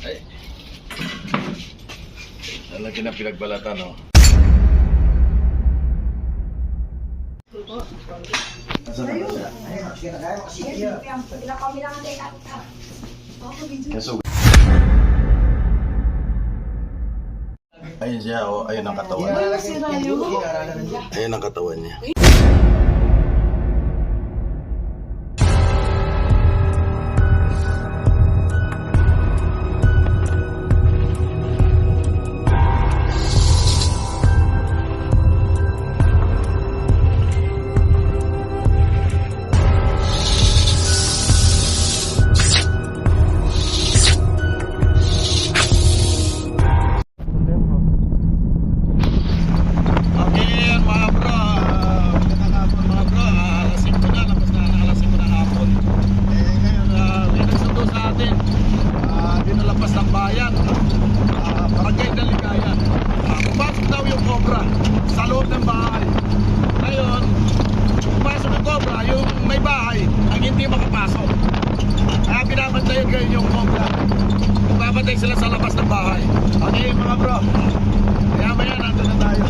Ay. Lalaki na pinagbalatan, no? Nasaan na siya? Kaso. Ayun siya, oh. Ayun ang katawan niya. Ayun ang katawan niya. Sa loob ng bahay. Ngayon, pumasok ng cobra, yung may bahay ang hindi makapasok. Kaya binabantayan kayo yung cobra. Babantay sila sa labas ng bahay. Okay mga bro, kaya maya nandun na tayo.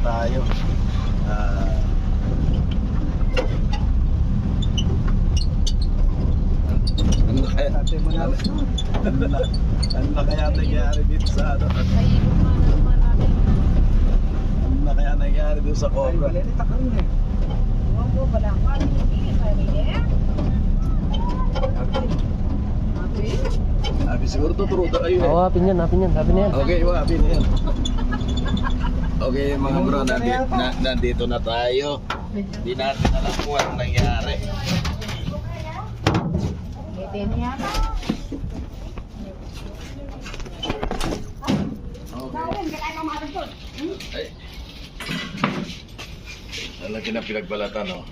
Tayo. Ano na kaya nangyari dito sa ano? Ano na kaya nangyari dito sa cobra? Abi siguro tuturo tayo. Oo, hapin yan. Okay, hapin yan. Okay mga bro, nandito na tayo. Hindi natin alam kung anong nangyari. Okay. Ay. Lalaki na pinagbalatan, no?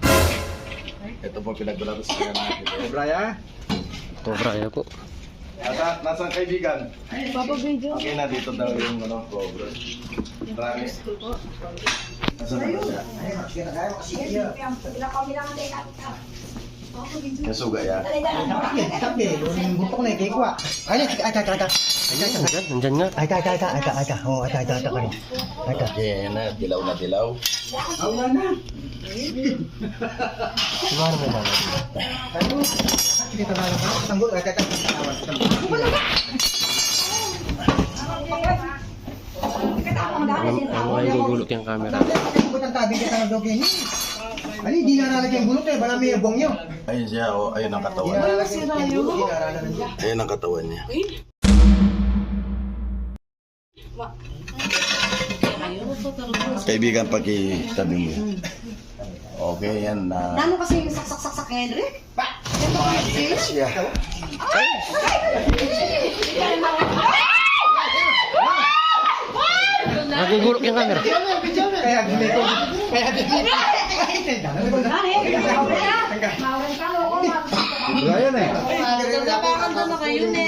Ito po pinagbalatan sa kanya natin. Cobra ya? Cobra ya po. Nasaan kaibigan? Okay na dito daw yung ano, cobra. Promise. Nasaan na siya? Kasuga ya? Tapi, yung butok na ikay ko ah. Ay, Nandyan nga. Ay, oh, ay, kani. Okay na, dilaw na dilaw. Awan na. Siguro may dala. Kita na lang. Tanggol, ay, Ano ay gugulot yung camera. Ang tabi kita ng dog yan. Ali, di nalalagyan gulok eh. Marami yung bong nyo. Ayun siya, oh. Ayun ang katawan Di niya. nalalagyan gulok. Ayun ang katawan niya. Kaibigan, pakitabi mo. Okay, yan na. Ano kasi yung saksak-saksak Henry? Siya. Nagugulok yung camera. Kaya ginito. Kaya ginito. Ayan eh. Nagtabangan doon na kayo, ne.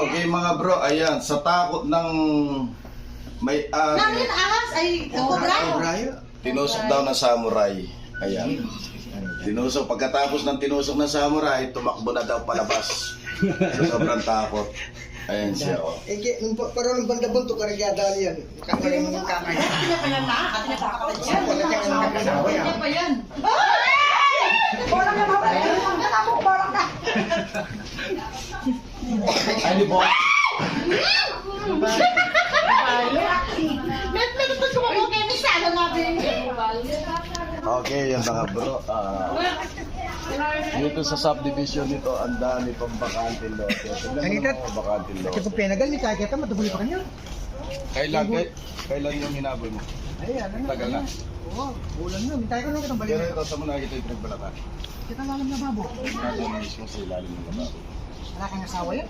Okay mga bro, ayan. Sa takot ng may-ari. Namin ahas ay cobra. Tinusok daw ng samurai. Ayan. Tinusok. Pagkatapos ng tinusok ng samurai, tumakbo na daw palabas. Sa sobrang takot. Ayan siya, oh. Pero nung banda-bunto ka rin yan. Kakarin mo yung kamay. Kanya pa yan. Bolang na mawala. Bolang na. Ay, di po. Okay, yan mga bro. Dito sa subdivision nito, ang dami pang bakanting lote. Tignan mo mga bakanting lote. Kasi kung penagal, may kakita, matubuli pa kanya. Kailan yung hinabol mo? Ay, ano na. Tagal na. Oo, ulan na. Mintay ko nung kitang Pero balik. ito, sa muna kita yung pinagbalatan. Kita lalim na babo. Nandun mismo sa ilalim ng baba. Wala kang asawa yan.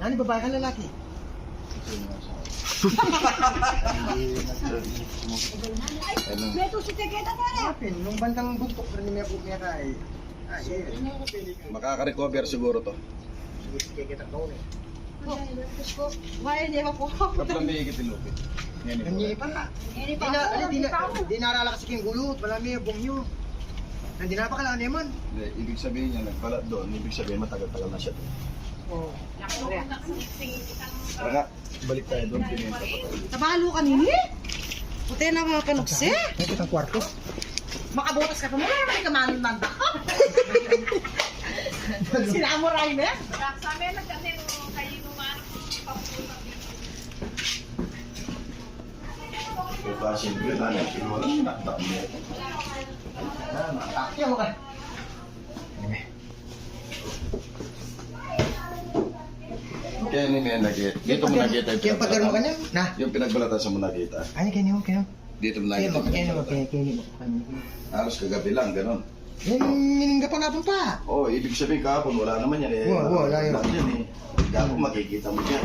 Nani, babae ka lalaki. Nung bandang bugtok, rin niya po niya kay. Makaka-recover siguro to. Why niya po? Kapag may higit ilupi. Nanyi pa nga. Di narala kasi kayong gulot, wala may bong nyo. Hindi na pa kailangan naman. Hindi, ibig sabihin niya, nagbalat doon. Ibig sabihin, matagal-tagal na siya doon. Tara nga, balik tayo doon. Pinenta pa tayo. Tabalo ka nini? Puti na mga kanugsi. May kitang kwarto. Makabutas ka pa mo. May kamanon manda ka. Sinamuray na. Diba, simple na yan. Wala sinaktak mo. Takya mo ka. Kaya ni Nena, dito mo nakita yung Kaya pagkaroon mo ka na? Na? Yung pinagbalatan sa mo nakita. Ano kaya niyo? Kaya Dito mo mo, nakita. kaya mo, kaya mo. Halos kagabi lang, ganon. Yan, miningga pa natin pa. Oo, ibig sabihin kahapon, wala naman yan eh. Wala yun. Wala yan eh. Kahapon makikita mo dyan.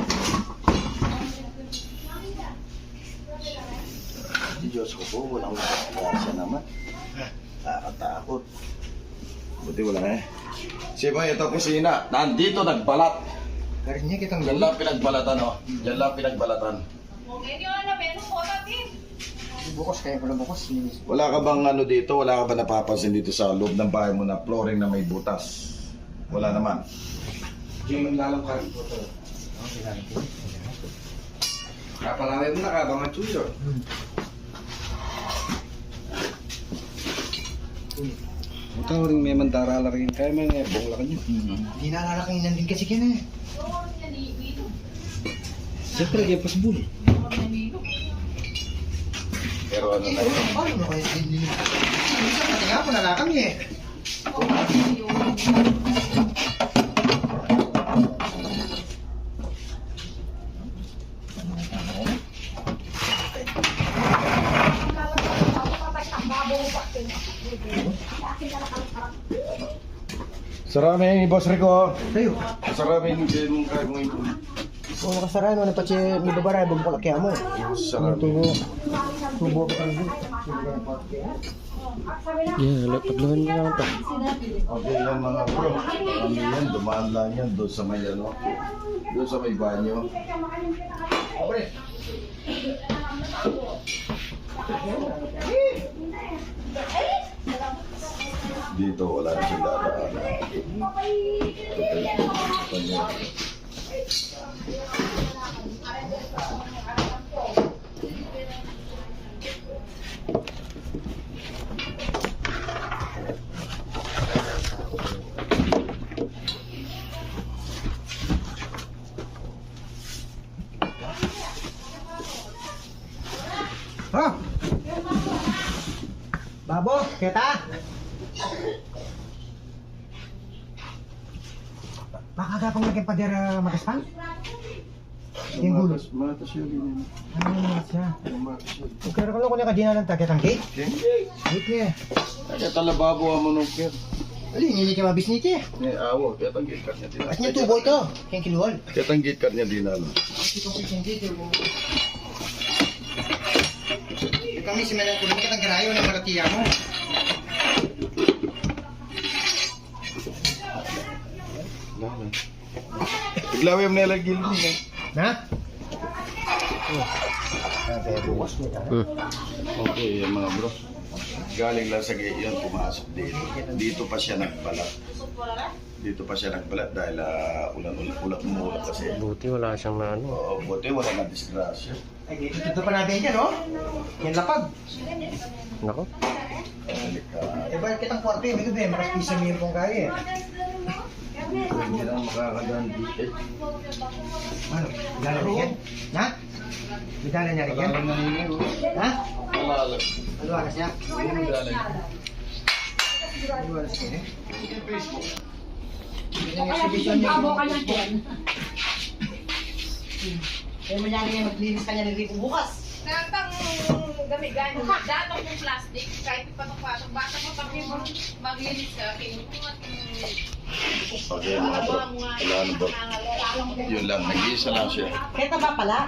Diyos ko po, walang makakasa naman. Nakakatakot. Buti wala eh. Sipa, ito kusina. Nandito nagbalat. Karin niya kitang Diyan lang pinagbalatan, oh. Diyan lang pinagbalatan. Bukos, kaya pala bukos. Wala ka bang ano dito? Wala ka ba napapansin dito sa loob ng bahay mo na flooring na may butas? Wala naman. Yung lalang ka rin po ito. Kapalawin mo na ka, mga chuyo. Ito rin may mandarala rin. Kaya may bongla ka nyo. Di naalala kayo nandun kasi kaya na. Siyempre, kaya pasbul. Pero ano na yun? Ano kaya hindi? Minsan pati nga po nala kami eh. Sarami, Boss Rico. Tayo. Sarami yung mong kaya mong ipon. Kung nakasaray mo na pati may babaray, bumukal kaya mo. Sarami. Tubo ka rin. Yeah, paglaban niya lang ito. Okay yan mga bro. Ano yan, dumaan lang yan doon sa may ano. Doon sa may banyo. Dito wala na siyang dadaan. Ha? Babo, kita? Baka gapang naging pader magaspang? Yung gulo. Matas yun. Ano naman siya? Matas yun. Okay, kung ko niya kadina lang takit ang cake? Cake niya. Kaya talababo ang manukir. Ali, hindi ka mabis niya. Ni awo, kaya tanggit kat niya din. At niya tubo ito. Kaya kiluhol. Kaya tanggit kat niya din ano. Kami si Melang Kulit, katang garayo ng maratiya mo. Iglawi mo nila gildi eh. Na? Okay, mga bro. Galing lang sa gate yun, pumasok dito. Dito pa siya nagbalat. Dito pa siya nagbalat dahil ulat kasi. Buti wala siyang na ano. Oo, buti wala na disgrasya. Ay, dito pa natin yan, no? Yan lapag. Nako. Eh, bakit kitang kwarto yung bigo din? Makas pisa mo yung pong kaya eh. Hindi lang makakadaan dito eh. Ano? Gala rin yan? Ha? Bigala niya rin yan? Wala na nila eh. Ha? Wala. Ano alas niya? Wala. Ano alas niya eh? Facebook. Yan ang exhibition niya. Kaya mangyari niya maglinis kanya ng rito bukas. Natang dami ganyan. Datong yung plastic, kahit ipatong-patong, bata mo pang mo maglinis ka, kinukungat Okay, mga bro. Wala na bro. Yun lang, nag-iisa lang siya. Kaya ba pala?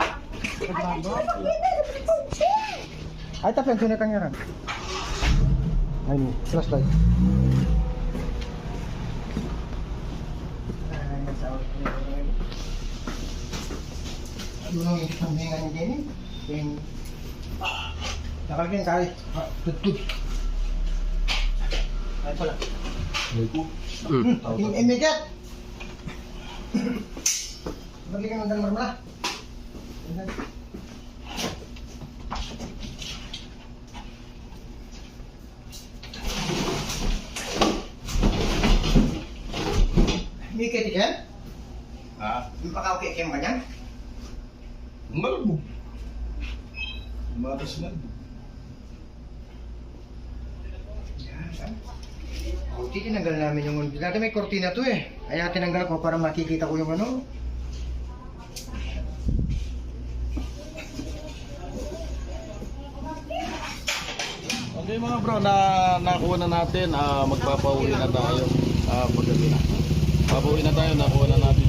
Ay, tapi ang tunay kanya rin. Ay, ni, flashlight. Ano yung pambingan niya din eh? Yung... Nakalagyan tayo. Tutut. Ay, pala. Immediate! Balikan ng dalmar mo na. Hindi kayo tiyan? Ha? Mapaka-okay kayo kanya? Malbo. Matas na. Buti tinanggal namin yung... Dati may kortina to eh. Kaya tinanggal ko para makikita ko yung ano. Okay mga bro, nakuha na natin. Magpapauwi na tayo. Paggabi na. Papauwi na tayo, nakuha na natin